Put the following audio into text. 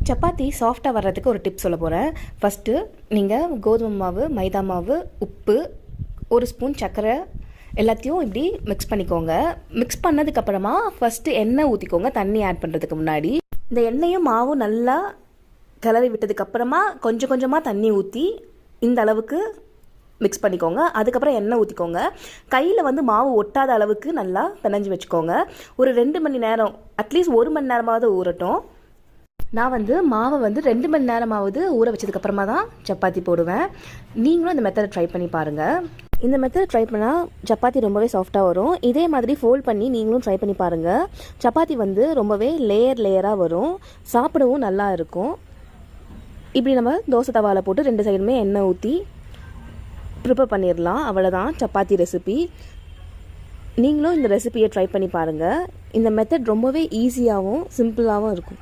சப்பாத்தி சாஃப்டாக வர்றதுக்கு ஒரு டிப் சொல்ல போகிறேன். ஃபஸ்ட்டு நீங்கள் கோதுமை மாவு, மைதா மாவு, உப்பு, ஒரு ஸ்பூன் சர்க்கரை எல்லாத்தையும் இப்படி மிக்ஸ் பண்ணிக்கோங்க. மிக்ஸ் பண்ணதுக்கப்புறமா ஃபஸ்ட்டு எண்ணெய் ஊற்றிக்கோங்க தண்ணி ஆட் பண்ணுறதுக்கு முன்னாடி. இந்த எண்ணெயும் மாவும் நல்லா கிளறி விட்டதுக்கப்புறமா கொஞ்சம் கொஞ்சமாக தண்ணி ஊற்றி இந்த அளவுக்கு மிக்ஸ் பண்ணிக்கோங்க. அதுக்கப்புறம் எண்ணெய் ஊற்றிக்கோங்க. கையில் மாவு ஒட்டாத அளவுக்கு நல்லா பிணைஞ்சு வச்சுக்கோங்க. ஒரு 2 மணி நேரம், அட்லீஸ்ட் 1 மணி நேரமாவது ஊறட்டும். நான் மாவை 2 மணி நேரமாவது ஊற வச்சதுக்கப்புறமா தான் சப்பாத்தி போடுவேன். நீங்களும் இந்த மெத்தடை ட்ரை பண்ணி பாருங்கள். இந்த மெத்தட் ட்ரை பண்ணால் சப்பாத்தி ரொம்பவே சாஃப்டாக வரும். இதே மாதிரி ஃபோல்ட் பண்ணி நீங்களும் ட்ரை பண்ணி பாருங்கள். சப்பாத்தி ரொம்பவே லேயராக வரும், சாப்பிடவும் நல்லா இருக்கும். இப்படி நம்ம தோசை தவாவில் போட்டு 2 சைடுமே எண்ணெய் ஊற்றி ப்ரிப்பேர் பண்ணிடலாம். அவ்வளோதான் சப்பாத்தி ரெசிபி. நீங்களும் இந்த ரெசிபியை ட்ரை பண்ணி பாருங்கள். இந்த மெத்தட் ரொம்பவே ஈஸியாகவும் சிம்பிளாகவும் இருக்கும்.